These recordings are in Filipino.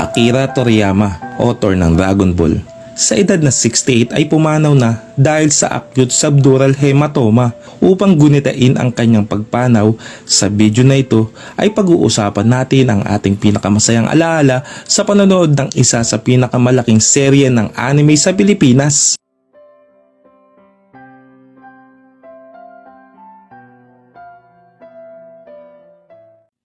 Akira Toriyama, author ng Dragon Ball. Sa edad na 68 ay pumanaw na dahil sa acute subdural hematoma. Upang gunitain ang kanyang pagpanaw, sa video na ito ay pag-uusapan natin ang ating pinakamasayang alaala sa panonood ng isa sa pinakamalaking serye ng anime sa Pilipinas.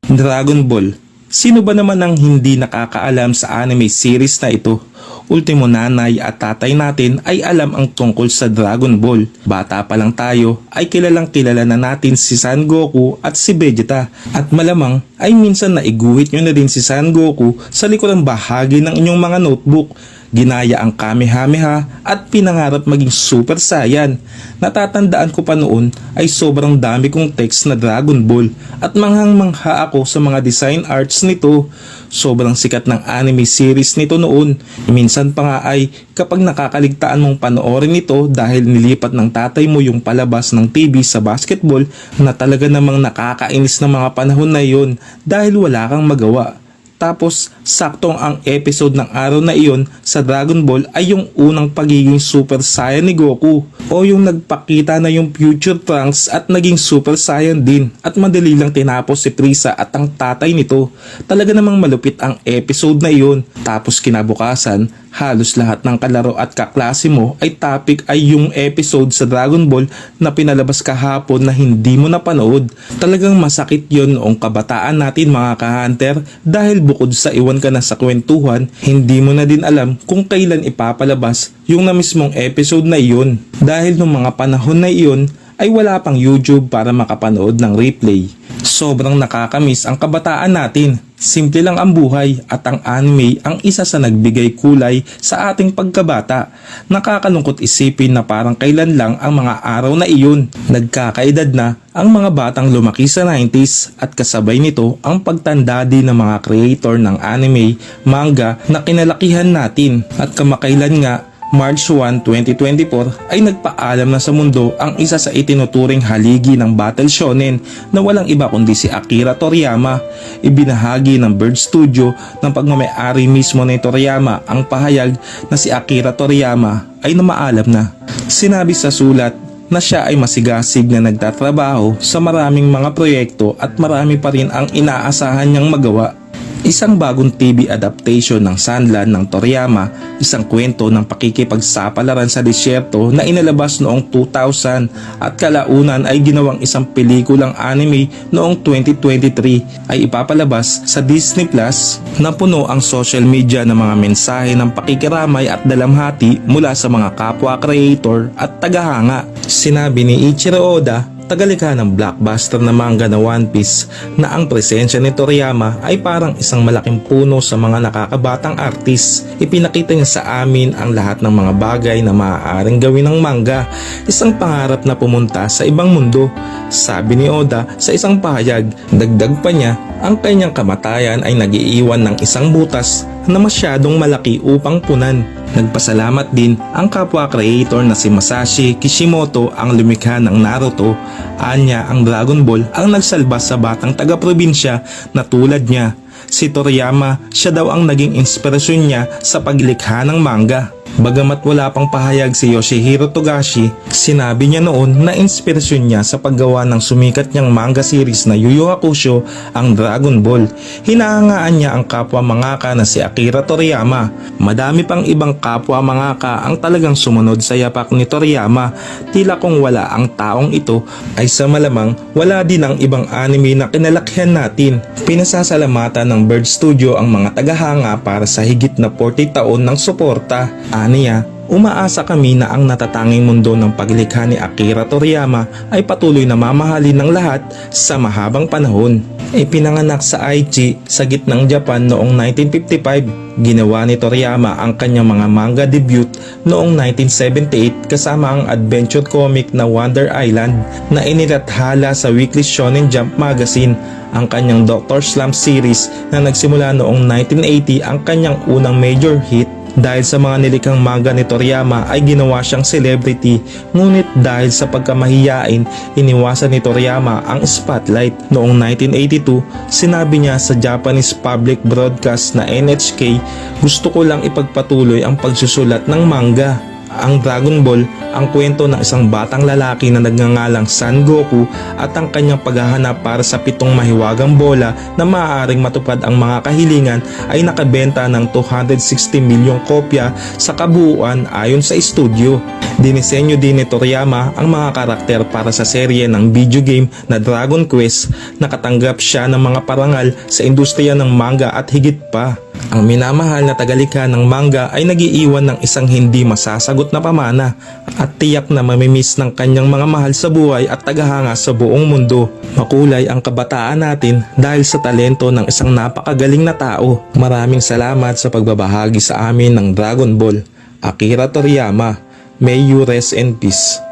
Dragon Ball. Sino ba naman ang hindi nakakaalam sa anime series na ito? Ultimo nanay at tatay natin ay alam ang tungkol sa Dragon Ball. Bata pa lang tayo ay kilalang kilala na natin si Son Goku at si Vegeta. At malamang ay minsan naiguhit nyo na din si Son Goku sa likurang bahagi ng inyong mga notebook. Ginaya ang Kamehameha at pinangarap maging Super Saiyan. Natatandaan ko pa noon ay sobrang dami kong text na Dragon Ball at manghang-mangha ako sa mga design arts nito. Sobrang sikat ng anime series nito noon. Minsan pa nga ay kapag nakakaligtaan mong panoorin ito dahil nilipat ng tatay mo yung palabas ng TV sa basketball na talaga namang nakakainis na mga panahon na yun dahil wala kang magawa. Tapos, saktong ang episode ng araw na iyon sa Dragon Ball ay yung unang pagiging Super Saiyan ni Goku o yung nagpakita na yung Future Trunks at naging Super Saiyan din at madali lang tinapos si Frieza at ang tatay nito. Talaga namang malupit ang episode na iyon. Tapos kinabukasan, halos lahat ng kalaro at kaklase mo ay topic ay yung episode sa Dragon Ball na pinalabas kahapon na hindi mo napanood. Talagang masakit yon noong kabataan natin mga ka-hunter dahil bukod sa iwan ka na sa kwentuhan, hindi mo na din alam kung kailan ipapalabas yung na mismong episode na iyon. Dahil nung mga panahon na iyon ay wala pang YouTube para makapanood ng replay. Sobrang nakakamiss ang kabataan natin. Simple lang ang buhay at ang anime ang isa sa nagbigay kulay sa ating pagkabata. Nakakalungkot isipin na parang kailan lang ang mga araw na iyon. Nagkakaedad na ang mga batang lumaki sa 90s at kasabay nito ang pagtanda din ng mga creator ng anime, manga na kinalakihan natin. At kamakailan nga, March 1, 2024 ay nagpaalam na sa mundo ang isa sa itinuturing haligi ng Battle Shonen na walang iba kundi si Akira Toriyama. Ibinahagi ng Bird Studio ng pagmamay-ari mismo ni Toriyama ang pahayag na si Akira Toriyama ay namaalam na. Sinabi sa sulat na siya ay masigasig na nagtatrabaho sa maraming mga proyekto at marami pa rin ang inaasahan niyang magawa. Isang bagong TV adaptation ng Sunland ng Toriyama, isang kwento ng pakikipagsapalaran sa disyerto na inalabas noong 2000 at kalaunan ay ginawang isang pelikulang anime noong 2023 ay ipapalabas sa Disney Plus na puno ang social media ng mga mensahe ng pakikiramay at dalamhati mula sa mga kapwa creator at tagahanga. Sinabi ni Ichiro Oda, tagalikha ng blockbuster na manga na One Piece, na ang presensya ni Toriyama ay parang isang malaking puno sa mga nakakabatang artist. Ipinakita niya sa amin ang lahat ng mga bagay na maaaring gawin ng manga, isang pangarap na pumunta sa ibang mundo, sabi ni Oda sa isang pahayag. Dagdag pa niya, ang kanyang kamatayan ay nag-iiwan ng isang butas na masyadong malaki upang punan. Nagpasalamat din ang kapwa creator na si Masashi Kishimoto ang lumikha ng Naruto. Anya ang Dragon Ball ang nagsalba sa batang taga-probinsya na tulad niya. Si Toriyama, siya daw ang naging inspirasyon niya sa paglikha ng manga. Bagamat wala pang pahayag si Yoshihiro Togashi, sinabi niya noon na inspirasyon niya sa paggawa ng sumikat niyang manga series na Yu Yu Hakusho ang Dragon Ball. Hinahangaan niya ang kapwa mangaka na si Akira Toriyama. Madami pang ibang kapwa mangaka ang talagang sumunod sa yapak ni Toriyama. Tila kung wala ang taong ito ay sa malamang wala din ang ibang anime na kinalakihan natin. Pinasasalamatan ng Bird Studio ang mga tagahanga para sa higit na 40 taon ng suporta. Aniya, umaasa kami na ang natatanging mundo ng paglikha ni Akira Toriyama ay patuloy na mamahalin ng lahat sa mahabang panahon. Ipinanganak sa Aichi sa gitnang Japan noong 1955. Ginawa ni Toriyama ang kanyang mga manga debut noong 1978 kasama ang adventure comic na Wonder Island na inilathala sa Weekly Shonen Jump magazine. Ang kanyang Dr. Slump series na nagsimula noong 1980 ang kanyang unang major hit. Dahil sa mga nilikhang manga ni Toriyama ay ginawa siyang celebrity, ngunit dahil sa pagkamahiyain, iniwasan ni Toriyama ang spotlight. Noong 1982, sinabi niya sa Japanese Public Broadcast na NHK, "Gusto ko lang ipagpatuloy ang pagsusulat ng manga." Ang Dragon Ball, ang kwento ng isang batang lalaki na nagngangalang Son Goku at ang kanyang paghahanap para sa 7 mahiwagang bola na maaaring matupad ang mga kahilingan, ay nakabenta ng 260 milyong kopya sa kabuuan ayon sa studio. Dinisenyo din ni Toriyama ang mga karakter para sa serye ng video game na Dragon Quest. Nakatanggap siya ng mga parangal sa industriya ng manga at higit pa. Ang minamahal na tagalikha ng manga ay nagiiwan ng isang hindi masasagot na pamana at tiyak na mamimiss ng kanyang mga mahal sa buhay at tagahanga sa buong mundo. Makulay ang kabataan natin dahil sa talento ng isang napakagaling na tao. Maraming salamat sa pagbabahagi sa amin ng Dragon Ball. Akira Toriyama, may you rest in peace.